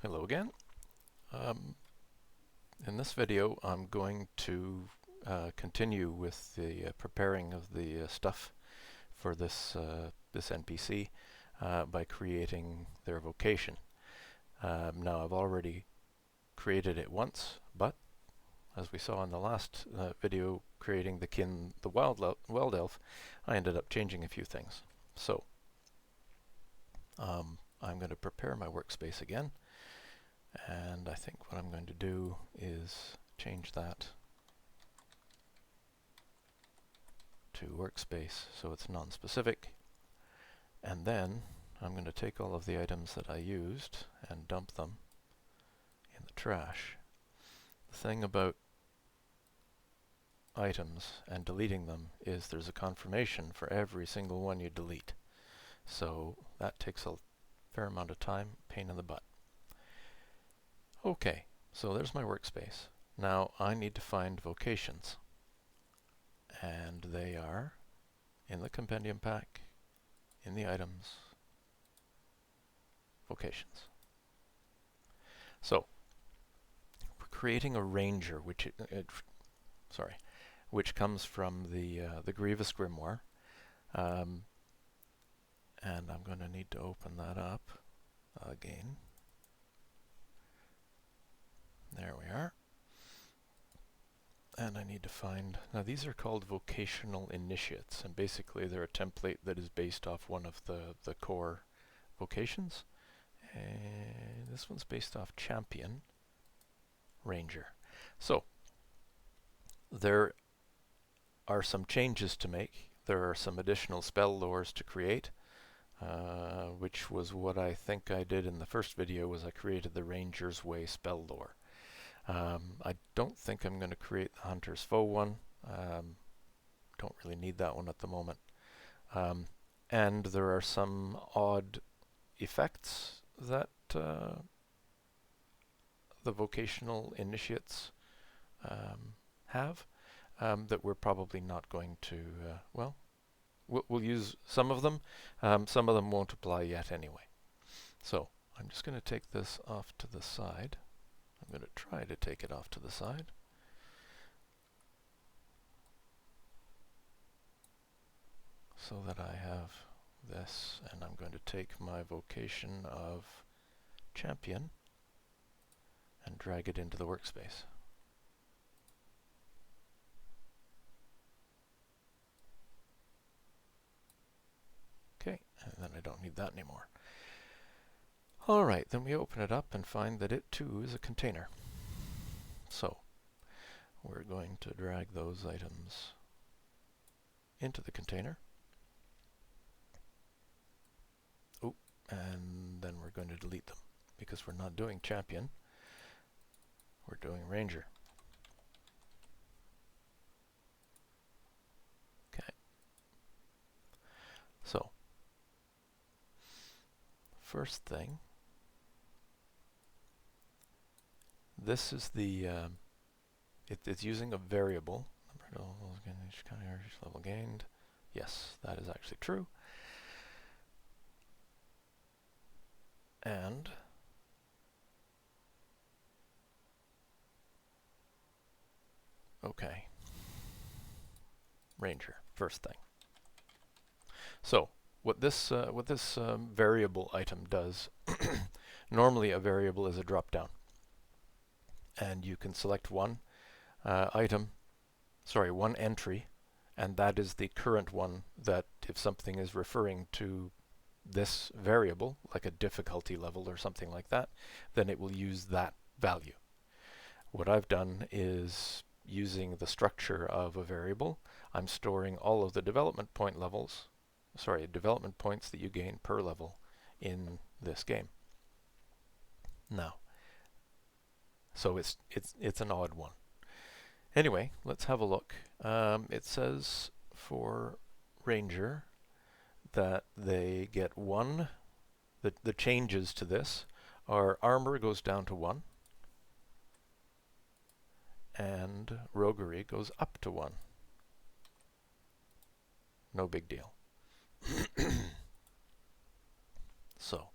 Hello again. In this video I'm going to continue with the preparing of the stuff for this NPC by creating their vocation. Now I've already created it once, but as we saw in the last video creating the wild elf, I ended up changing a few things. So I'm going to prepare my workspace again. And I think what I'm going to do is change that to workspace so it's non-specific. And then I'm going to take all of the items that I used and dump them in the trash. The thing about items and deleting them is there's a confirmation for every single one you delete. So that takes a fair amount of time, pain in the butt. Okay, so there's my workspace. Now I need to find vocations, and they are in the compendium pack, in the items, vocations. So we're creating a ranger, which comes from the Grievous Grimoire, and I'm going to need to open that up again. There we are. And I need to find, now these are called vocational initiates, and basically they're a template that is based off one of the core vocations. And this one's based off champion, ranger. So there are some changes to make. There are some additional spell lores to create, which was what I think I did in the first video, was I created the Ranger's Way spell lore. I don't think I'm going to create the Hunter's Foe one. Don't really need that one at the moment. And there are some odd effects that the vocational initiates have that we're probably not going to, we'll use some of them. Some of them won't apply yet anyway. So I'm just going to take this off to the side. I'm going to try to take it off to the side. So that I have this, and I'm going to take my vocation of champion and drag it into the workspace. Okay, and then I don't need that anymore. Alright, then we open it up and find that it too is a container. So we're going to drag those items into the container. Oh, and then we're going to delete them because we're not doing champion, we're doing ranger. Okay. So first thing, this is the, it's using a variable. Each level gained. Yes, that is actually true. And okay, ranger, first thing. So what this variable item does, normally a variable is a drop down, and you can select one one entry, and that is the current one that if something is referring to this variable, like a difficulty level or something like that, then it will use that value. What I've done is, using the structure of a variable, I'm storing all of the development points that you gain per level in this game. Now, so it's an odd one. Anyway, let's have a look. It says for ranger that they get 1. The changes to this are armor goes down to 1, and roguery goes up to 1. No big deal. So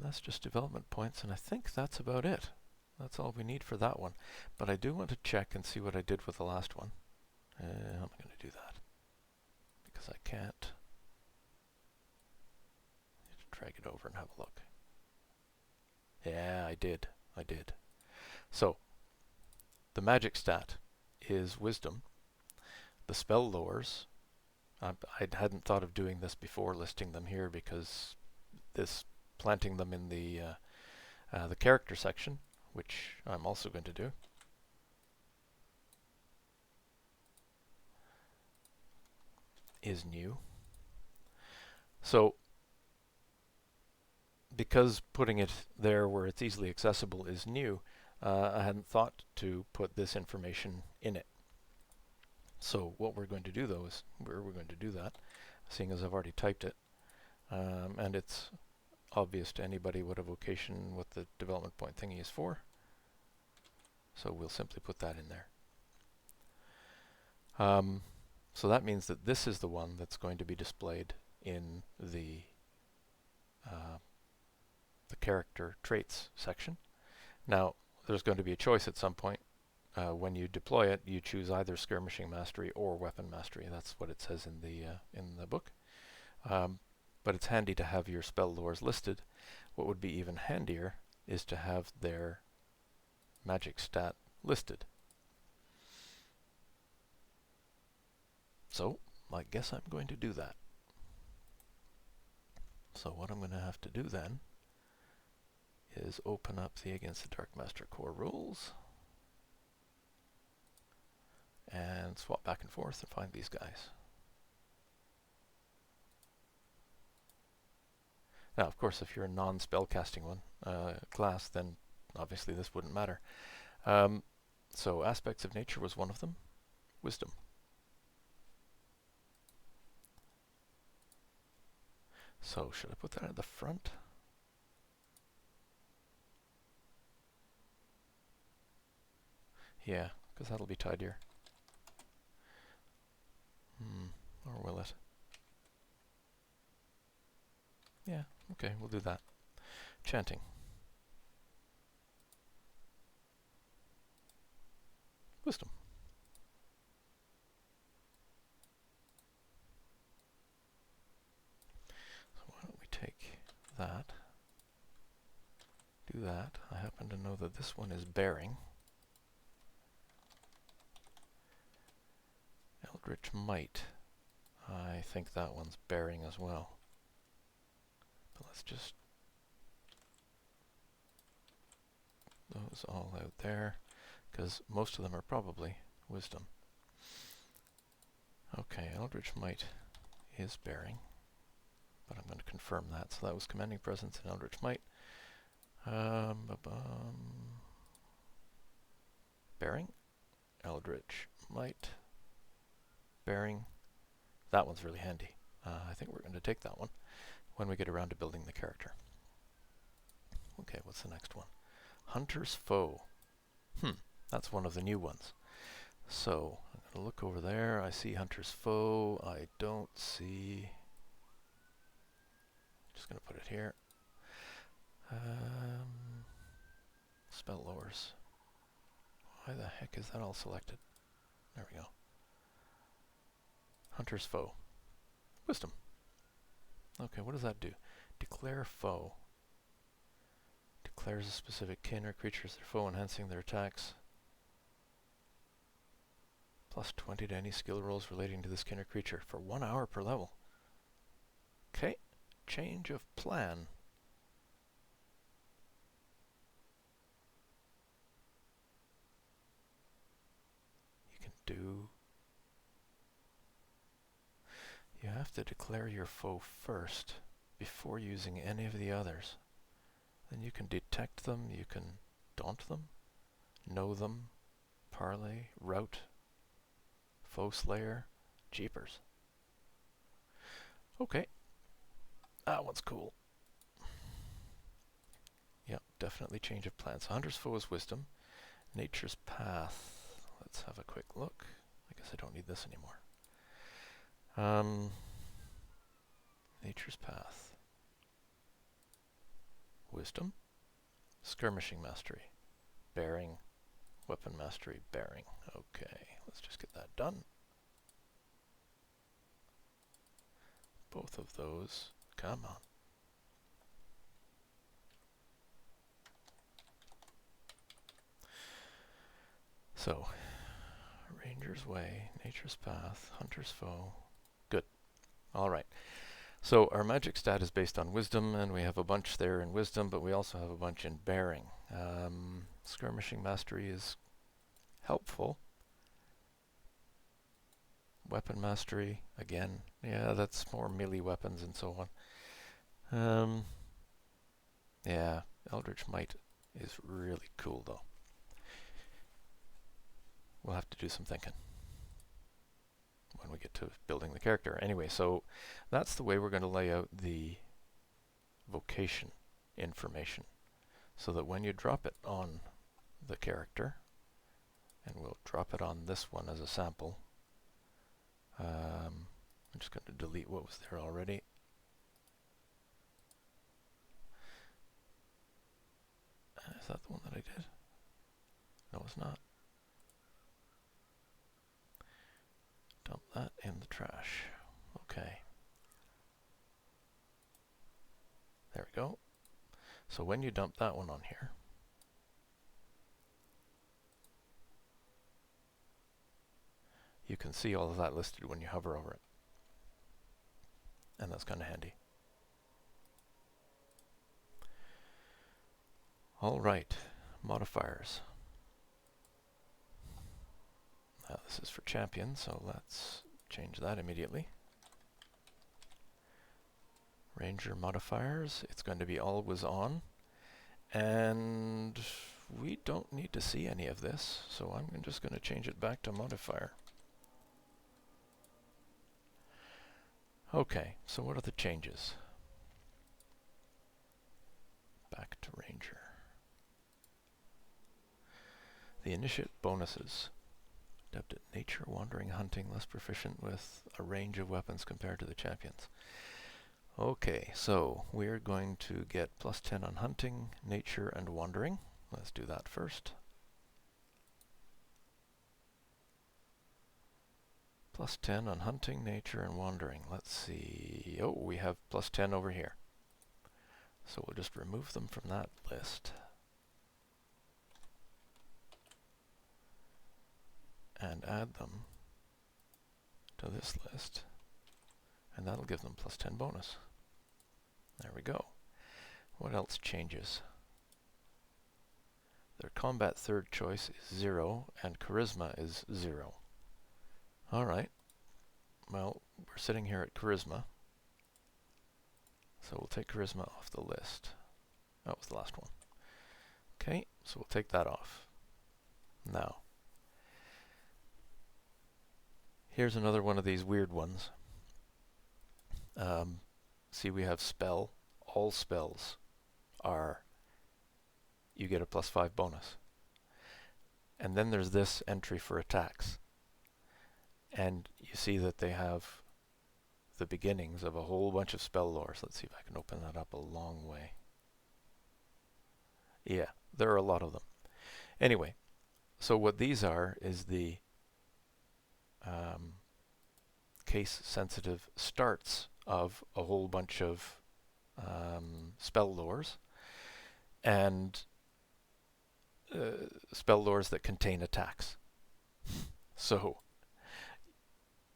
that's just development points, and I think that's about it. That's all we need for that one. But I do want to check and see what I did with the last one. How am I going to do that? Because I can't. I need to drag it over and have a look. Yeah, I did. So, the magic stat is Wisdom. The spell lores, I hadn't thought of doing this before, listing them here, because this planting them in the character section, which I'm also going to do. Is new. So, because putting it there where it's easily accessible is new, I hadn't thought to put this information in it. So what we're going to do though is we're going to do that, seeing as I've already typed it, and it's obvious to anybody what a vocation, what the development point thingy is for. So we'll simply put that in there. So that means that this is the one that's going to be displayed in the character traits section. Now, there's going to be a choice at some point. When you deploy it, you choose either skirmishing mastery or weapon mastery. That's what it says in the book. But it's handy to have your spell lores listed. What would be even handier is to have their magic stat listed. So, I guess I'm going to do that. So what I'm going to have to do then is open up the Against the Darkmaster core rules and swap back and forth and find these guys. Now, of course, if you're a non-spellcasting one class, then obviously this wouldn't matter. So aspects of nature was one of them. Wisdom. So should I put that at the front? Yeah, because that'll be tidier. Or will it? Yeah, okay, we'll do that. Chanting. Wisdom. So why don't we take that, do that. I happen to know that this one is bearing. Eldritch Might. I think that one's bearing as well. But let's just those all out there, because most of them are probably Wisdom. Okay, Eldritch Might is bearing, but I'm going to confirm that. So that was Commanding Presence in Eldritch Might. Bearing, Eldritch Might, bearing. That one's really handy. I think we're going to take that one when we get around to building the character. Okay, what's the next one? Hunter's Foe. That's one of the new ones. So, I'm going to look over there. I see Hunter's Foe. I don't see... Just going to put it here. Spell lores. Why the heck is that all selected? There we go. Hunter's Foe. Wisdom. Okay, what does that do? Declare foe. Declares a specific kin or creature as their foe, enhancing their attacks. Plus 20 to any skill rolls relating to this kin or creature for 1 hour per level. Okay, change of plan. You can do... You have to declare your foe first before using any of the others. Then you can detect them, you can daunt them, know them, parley, rout, foe slayer, jeepers. Okay, that one's cool. Yep, definitely change of plan. So Hunter's Foe is Wisdom. Nature's Path. Let's have a quick look. I guess I don't need this anymore. Nature's Path. wisdom, skirmishing mastery, bearing, weapon mastery, bearing. Okay, let's just get that done. Both of those, come on. So, Ranger's Way, Nature's Path, Hunter's Foe. Good. All right. So our magic stat is based on wisdom, and we have a bunch there in wisdom, but we also have a bunch in bearing. Skirmishing mastery is helpful. Weapon mastery, again, yeah, that's more melee weapons and so on. Yeah, Eldritch Might is really cool though. We'll have to do some thinking when we get to building the character. Anyway, so that's the way we're going to lay out the vocation information, so that when you drop it on the character, and we'll drop it on this one as a sample. I'm just going to delete what was there already. Is that the one that I did? No, it's not. Dump that in the trash. Okay. There we go. So when you dump that one on here, you can see all of that listed when you hover over it. And that's kind of handy. All right, modifiers. Now this is for champion, so let's change that immediately. Ranger modifiers, it's going to be always on. And we don't need to see any of this, so I'm just going to change it back to modifier. Okay, so what are the changes? Back to Ranger. The initiate bonuses. Adept at nature, wandering, hunting, less proficient with a range of weapons compared to the champions. Okay, so we're going to get +10 on hunting, nature, and wandering. Let's do that first. +10 on hunting, nature, and wandering. Let's see. Oh, we have +10 over here. So we'll just remove them from that list. And add them to this list. And that'll give them +10 bonus. There we go. What else changes? Their combat third choice is 0, and charisma is 0. Alright. Well, we're sitting here at charisma. So we'll take charisma off the list. That was the last one. Okay, so we'll take that off. Now, here's another one of these weird ones. See, we have spell. All spells are, you get a +5 bonus. And then there's this entry for attacks. And you see that they have the beginnings of a whole bunch of spell lores. Let's see if I can open that up a long way. Yeah, there are a lot of them. Anyway, so what these are is the case-sensitive starts of a whole bunch of spell lores, and spell lores that contain attacks. So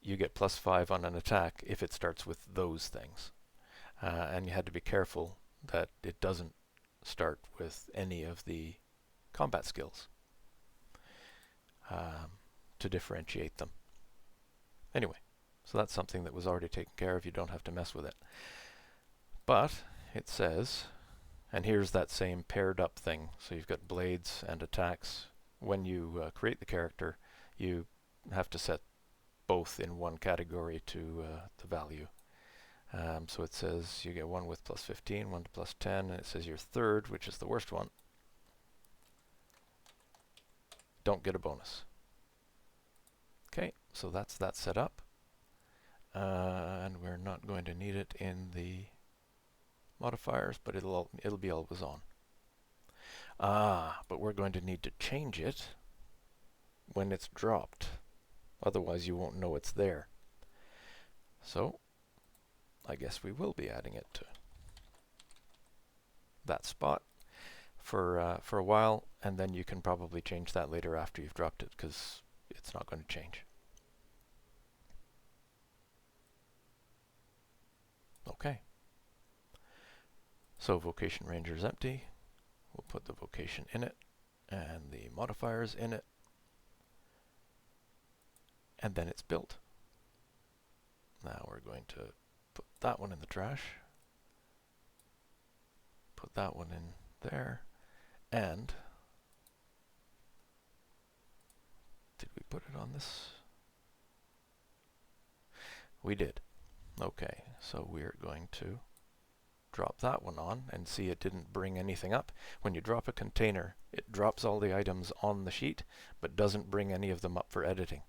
you get +5 on an attack if it starts with those things. And you had to be careful that it doesn't start with any of the combat skills to differentiate them. Anyway, so that's something that was already taken care of. You don't have to mess with it. But it says, and here's that same paired up thing. So you've got blades and attacks. When you create the character, you have to set both in one category to the value. So it says you get one with +15, one to +10, and it says your third, which is the worst one, don't get a bonus. Okay, so that's that set up. And we're not going to need it in the modifiers, but it'll be always on. But we're going to need to change it when it's dropped. Otherwise you won't know it's there. So I guess we will be adding it to that spot for a while, and then you can probably change that later after you've dropped it, because it's not going to change. Okay. So Vocation Ranger is empty. We'll put the Vocation in it and the modifiers in it, and then it's built. Now we're going to put that one in the trash, put that one in there, and did we put it on this? We did. Okay, so we're going to drop that one on and see it didn't bring anything up. When you drop a container, it drops all the items on the sheet, but doesn't bring any of them up for editing.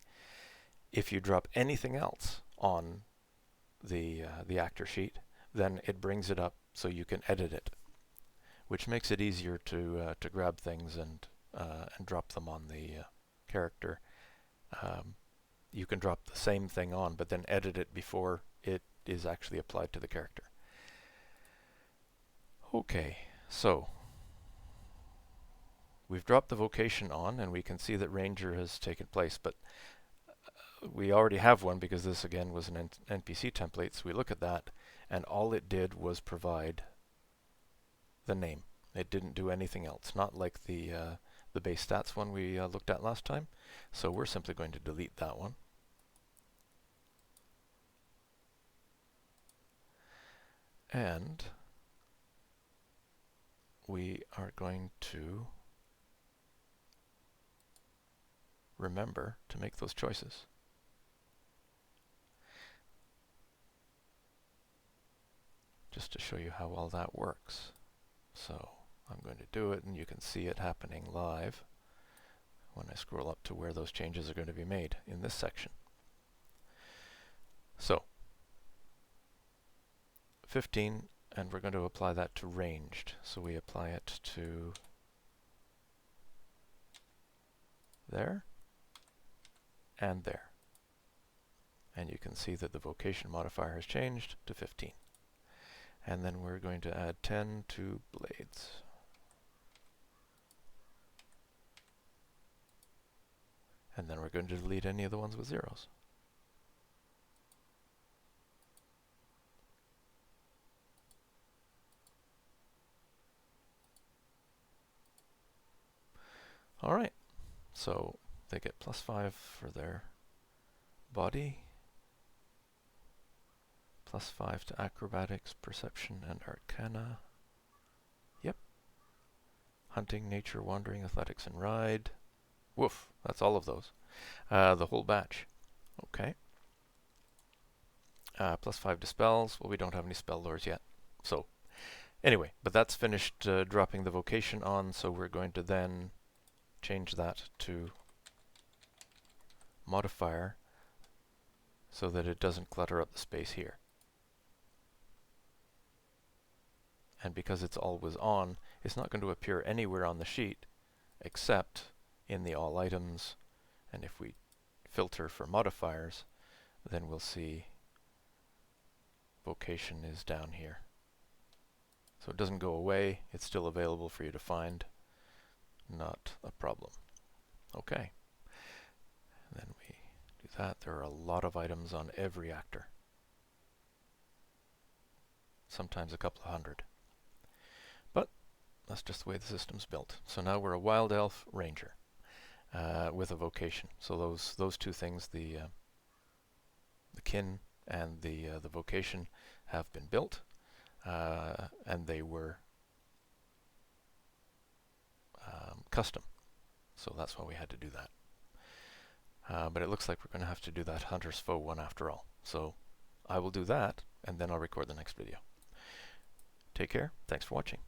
If you drop anything else on the actor sheet, then it brings it up so you can edit it, which makes it easier to grab things and drop them on the character. You can drop the same thing on, but then edit it before it is actually applied to the character. Okay, so we've dropped the Vocation on, and we can see that Ranger has taken place, but we already have one because this again was an NPC template, so we look at that, and all it did was provide the name. It didn't do anything else, not like the base stats one we looked at last time. So we're simply going to delete that one. And we are going to remember to make those choices. Just to show you how all that works. So I'm going to do it, and you can see it happening live when I scroll up to where those changes are going to be made in this section. So 15, and we're going to apply that to ranged. So we apply it to there and there. And you can see that the Vocation modifier has changed to 15. And then we're going to add 10 to blades. And then we're going to delete any of the ones with zeros. Alright, so they get +5 for their body, +5 to acrobatics, perception, and arcana. Yep. Hunting, nature, wandering, athletics, and ride. Woof, that's all of those. The whole batch. Okay. +5 to spells. Well, we don't have any spell lores yet. So, anyway, but that's finished dropping the Vocation on, so we're going to then change that to modifier so that it doesn't clutter up the space here. And because it's always on, it's not going to appear anywhere on the sheet except in the all items. And if we filter for modifiers, then we'll see Vocation is down here. So it doesn't go away, it's still available for you to find. Not a problem. Okay. And then we do that. There are a lot of items on every actor. Sometimes a couple of hundred. But that's just the way the system's built. So now we're a Wild Elf Ranger with a Vocation. So those two things, the kin and the Vocation, have been built, and they were custom. So that's why we had to do that. But it looks like we're going to have to do that Hunter's Foe one after all. So I will do that, and then I'll record the next video. Take care. Thanks for watching.